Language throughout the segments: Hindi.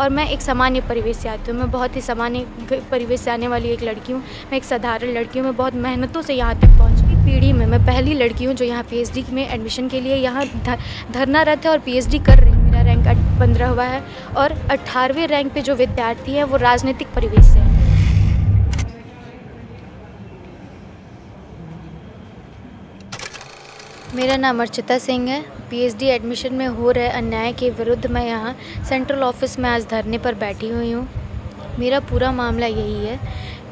और मैं एक सामान्य परिवेश से आती हूँ। मैं बहुत ही सामान्य परिवेश से आने वाली एक लड़की हूँ। मैं एक साधारण लड़की हूँ। मैं बहुत मेहनतों से यहाँ तक पहुँची। पीढ़ी में मैं पहली लड़की हूँ जो यहाँ पीएचडी में एडमिशन के लिए यहाँ धरनारत है और पीएचडी कर रही हूँ। मेरा रैंक 15 हुआ है और 18वें रैंक पे जो विद्यार्थी हैं वो राजनीतिक परिवेश से हैं। मेरा नाम अर्चिता सिंह है। पीएचडी एडमिशन में हो रहे अन्याय के विरुद्ध मैं यहाँ सेंट्रल ऑफिस में आज धरने पर बैठी हुई हूँ। मेरा पूरा मामला यही है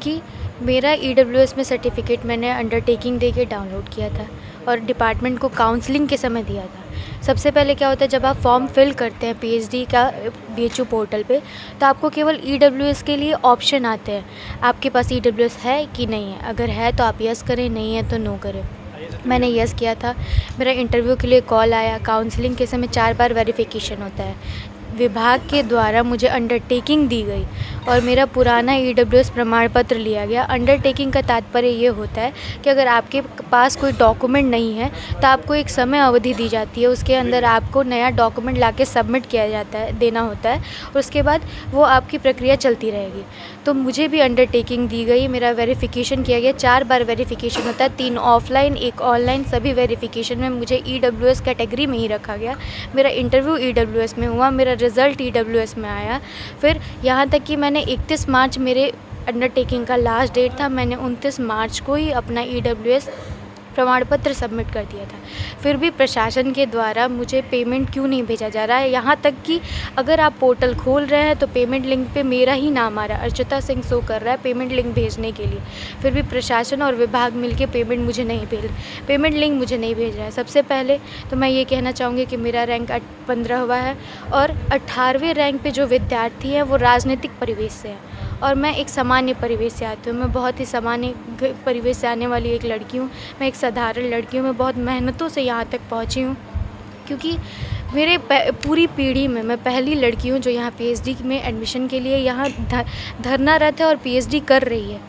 कि मेरा ईडब्ल्यूएस में सर्टिफिकेट मैंने अंडरटेकिंग दे के डाउनलोड किया था और डिपार्टमेंट को काउंसलिंग के समय दिया था। सबसे पहले क्या होता है, जब आप फॉर्म फिल करते हैं पीएचडी का बीएचयू पोर्टल पे, तो आपको केवल ईडब्ल्यूएस के लिए ऑप्शन आते हैं। आपके पास ईडब्ल्यूएस है कि नहीं है, अगर है तो आप यस करें, नहीं है तो नो करें। मैंने यस किया था। मेरा इंटरव्यू के लिए कॉल आया। काउंसलिंग के समय 4 बार वेरिफिकेशन होता है। विभाग के द्वारा मुझे अंडरटेकिंग दी गई और मेरा पुराना ईडब्ल्यूएस प्रमाण पत्र लिया गया। अंडरटेकिंग का तात्पर्य ये होता है कि अगर आपके पास कोई डॉक्यूमेंट नहीं है तो आपको एक समय अवधि दी जाती है, उसके अंदर आपको नया डॉक्यूमेंट लाके सबमिट किया जाता है, देना होता है, और उसके बाद वो आपकी प्रक्रिया चलती रहेगी। तो मुझे भी अंडरटेकिंग दी गई। मेरा वेरिफिकेशन किया गया। 4 बार वेरिफिकेशन होता है, 3 ऑफलाइन 1 ऑनलाइन। सभी वेरिफिकेशन में मुझे ईडब्ल्यूएस कैटेगरी में ही रखा गया। मेरा इंटरव्यू ईडब्ल्यूएस में हुआ, मेरा रिज़ल्ट ईडब्ल्यूएस में आया। फिर यहाँ तक कि मैंने 31 मार्च मेरे अंडरटेकिंग का लास्ट डेट था। मैंने 29 मार्च को ही अपना ईडब्ल्यूएस प्रमाण पत्र सबमिट कर दिया था। फिर भी प्रशासन के द्वारा मुझे पेमेंट क्यों नहीं भेजा जा रहा है। यहाँ तक कि अगर आप पोर्टल खोल रहे हैं तो पेमेंट लिंक पे मेरा ही नाम आ रहा है, अर्चिता सिंह शो कर रहा है पेमेंट लिंक भेजने के लिए। फिर भी प्रशासन और विभाग मिलके पेमेंट लिंक मुझे नहीं भेज रहा है। सबसे पहले तो मैं ये कहना चाहूँगी कि मेरा रैंक 15 हुआ है और 18वें रैंक पे जो विद्यार्थी हैं वो राजनीतिक परिवेश से हैं और मैं एक सामान्य परिवेश से आती हूँ। मैं बहुत ही सामान्य परिवेश से आने वाली एक लड़की हूँ। मैं एक साधारण लड़की हूँ। मैं बहुत मेहनतों से यहाँ तक पहुँची हूँ क्योंकि मेरे पूरी पीढ़ी में मैं पहली लड़की हूँ जो यहाँ पीएचडी में एडमिशन के लिए यहाँ धरनारत है और पीएचडी कर रही है।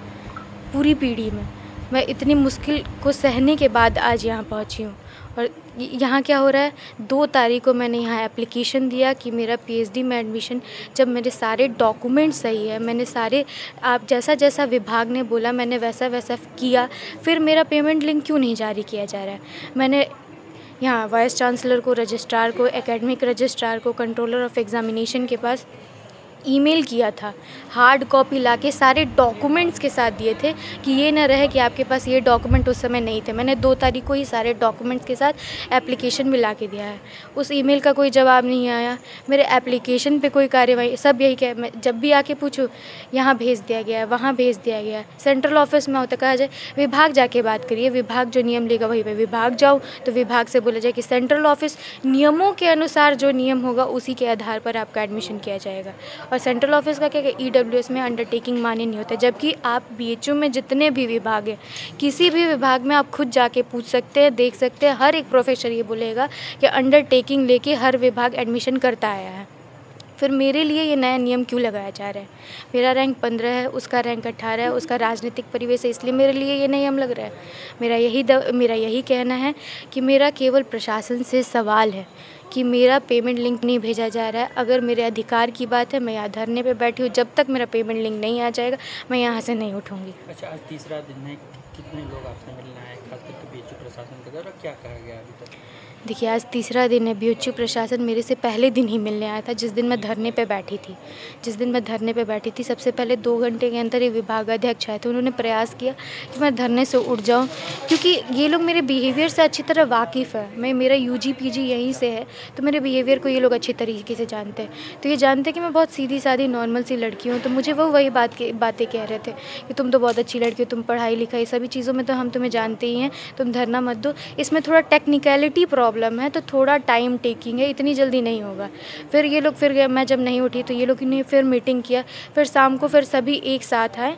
पूरी पीढ़ी में मैं इतनी मुश्किल को सहने के बाद आज यहाँ पहुँची हूँ। और यहाँ क्या हो रहा है, 2 तारीख को मैंने यहाँ एप्लीकेशन दिया कि मेरा पीएचडी में एडमिशन, जब मेरे सारे डॉक्यूमेंट सही है, मैंने सारे आप जैसा विभाग ने बोला मैंने वैसा किया, फिर मेरा पेमेंट लिंक क्यों नहीं जारी किया जा रहा है। मैंने यहाँ वाइस चांसलर को, रजिस्ट्रार को, एकेडमिक रजिस्ट्रार को, कंट्रोलर ऑफ एग्जामिनेशन के पास ईमेल किया था, हार्ड कॉपी लाके सारे डॉक्यूमेंट्स के साथ दिए थे कि ये ना रहे कि आपके पास ये डॉक्यूमेंट उस समय नहीं थे। मैंने 2 तारीख को ही सारे डॉक्यूमेंट्स के साथ एप्लीकेशन भी ला के दिया है। उस ईमेल का कोई जवाब नहीं आया, मेरे एप्लीकेशन पे कोई कार्रवाई, सब यही कह, मैं जब भी आके पूछूँ यहाँ भेज दिया गया है, वहाँ भेज दिया गया है। सेंट्रल ऑफिस में होता कहा जाए विभाग जाके बात करिए, विभाग जो नियम लेगा वही पे विभाग जाओ, तो विभाग से बोला जाए कि सेंट्रल ऑफिस नियमों के अनुसार जो नियम होगा उसी के आधार पर आपका एडमिशन किया जाएगा। और सेंट्रल ऑफिस का क्या ईडब्ल्यूएस में अंडरटेकिंग मान्य नहीं होता, जबकि आप बीएचयू में जितने भी विभाग हैं, किसी भी विभाग में आप खुद जाके पूछ सकते हैं, देख सकते हैं। हर एक प्रोफेसर ये बोलेगा कि अंडरटेकिंग लेके हर विभाग एडमिशन करता आया है। फिर मेरे लिए ये नया नियम क्यों लगाया जा रहा है। मेरा रैंक 15 है, उसका रैंक 18 है, उसका राजनीतिक परिवेश है, इसलिए मेरे लिए ये नियम लग रहा है। मेरा यही कहना है कि मेरा केवल प्रशासन से सवाल है कि मेरा पेमेंट लिंक नहीं भेजा जा रहा है। अगर मेरे अधिकार की बात है, मैं यहाँ धरने पे बैठी हूँ, जब तक मेरा पेमेंट लिंक नहीं आ जाएगा मैं यहाँ से नहीं उठूँगी। अच्छा, आज तीसरा दिन है, कितने लोग आपसे मिलने आए, खास करके बीएचयू प्रशासन के द्वारा क्या कहा गया अभी तक? देखिए, आज तीसरा दिन है। बीएचयू प्रशासन मेरे से पहले दिन ही मिलने आया था, जिस दिन मैं धरने पे बैठी थी। सबसे पहले 2 घंटे के अंदर ही विभागाध्यक्ष आए थे। उन्होंने प्रयास किया कि मैं धरने से उठ जाऊं, क्योंकि ये लोग मेरे बिहेवियर से अच्छी तरह वाकिफ़ है। मेरा यूजी पीजी यहीं से है, तो मेरे बिहेवियर को ये लोग अच्छी तरीके से जानते हैं। तो ये जानते हैं कि मैं बहुत सीधी सादी नॉर्मल सी लड़की हूँ। तो मुझे वो वही बातें कह रहे थे कि तुम तो बहुत अच्छी लड़की हो, तुम पढ़ाई लिखाई सभी चीज़ों में तो हम तुम्हें जानते ही हैं, तुम धरना मत दो। इसमें थोड़ा टेक्निकलिटी प्रॉब्लम है, तो थोड़ा टाइम टेकिंग है, इतनी जल्दी नहीं होगा। फिर मैं जब नहीं उठी तो ये लोग ने फिर मीटिंग किया। फिर शाम को फिर सभी एक साथ आए,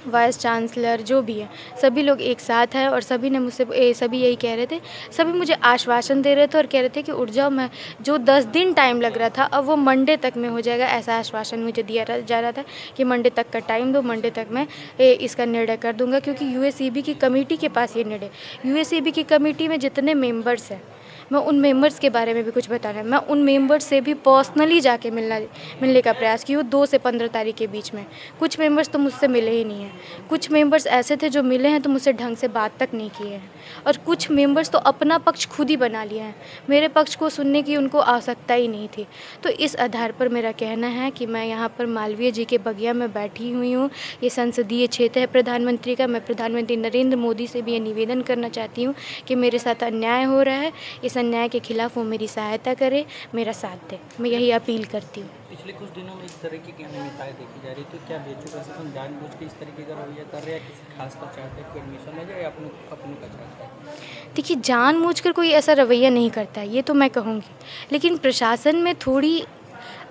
वाइस चांसलर जो भी है सभी लोग एक साथ हैं और सभी ने मुझसे सभी यही कह रहे थे, सभी मुझे आश्वासन दे रहे थे और कह रहे थे कि उठ जाओ। मैं जो 10 दिन टाइम लग रहा था अब वो मंडे तक में हो जाएगा, ऐसा आश्वासन मुझे दिया जा रहा था कि मंडे तक का टाइम दो, मंडे तक मैं इसका निर्णय कर दूंगा। क्योंकि यूएसीबी की कमेटी के पास ये निर्णय, यूएसीबी की कमेटी में जितने मेंबर्स हैं मैं उन मेंबर्स के बारे में भी कुछ बताना है। मैं उन मेंबर्स से भी पर्सनली जाके मिलने का प्रयास की हूँ 2 से 15 तारीख के बीच में। कुछ मेंबर्स तो मुझसे मिले ही नहीं हैं। कुछ मेंबर्स ऐसे थे जो मिले हैं तो मुझसे ढंग से बात तक नहीं किए हैं, और कुछ मेंबर्स तो अपना पक्ष खुद ही बना लिए हैं। मेरे पक्ष को सुनने की उनको आवश्यकता ही नहीं थी। तो इस आधार पर मेरा कहना है कि मैं यहाँ पर मालवीय जी के बगिया में बैठी हुई हूँ। ये संसदीय क्षेत्र है प्रधानमंत्री का। मैं प्रधानमंत्री नरेंद्र मोदी से भी ये निवेदन करना चाहती हूँ कि मेरे साथ अन्याय हो रहा है, इस अन्याय के खिलाफ वो मेरी सहायता करे, मेरा साथ दे। मैं यही अपील करती हूँ। पिछले कुछ दिनों में इस तरह की अनियमितताएं देखी जा रही, तो क्या बेचू प्रशासन जानबूझ के इस तरीके का रवैया कर रहे हैं, किसी खास का चाहते हैं कि एडमिशन हो जाए या अपनों का चाहता है? देखिए, जानबूझकर कोई ऐसा रवैया नहीं करता है, ये तो मैं कहूँगी, लेकिन प्रशासन में थोड़ी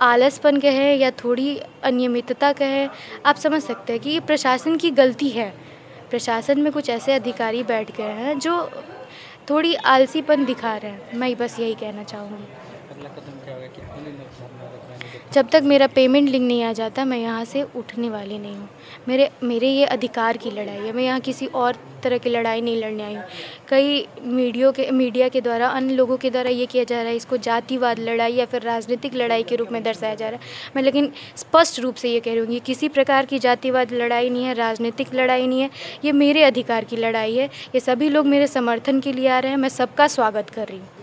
आलसपन कहे या थोड़ी अनियमितता कहे, आप समझ सकते हैं कि ये प्रशासन की गलती है। प्रशासन में कुछ ऐसे अधिकारी बैठ गए हैं जो थोड़ी आलसीपन दिखा रहे हैं। मैं बस यही कहना चाहूँगी। अगला कदम क्या होगा? कितने दिन धरना रखवाएंगे? जब तक मेरा पेमेंट लिंक नहीं आ जाता, मैं यहाँ से उठने वाली नहीं हूँ। मेरे ये अधिकार की लड़ाई है। मैं यहाँ किसी और तरह की लड़ाई नहीं लड़ने आई हूँ। कई मीडिया के द्वारा, अन्य लोगों के द्वारा ये किया जा रहा है, इसको जातिवाद लड़ाई या फिर राजनीतिक लड़ाई के रूप में दर्शाया जा रहा है। मैं लेकिन स्पष्ट रूप से ये कह रही हूँ कि किसी प्रकार की जातिवाद लड़ाई नहीं है, राजनीतिक लड़ाई नहीं है। ये मेरे अधिकार की लड़ाई है। ये सभी लोग मेरे समर्थन के लिए आ रहे हैं। मैं सबका स्वागत कर रही हूँ।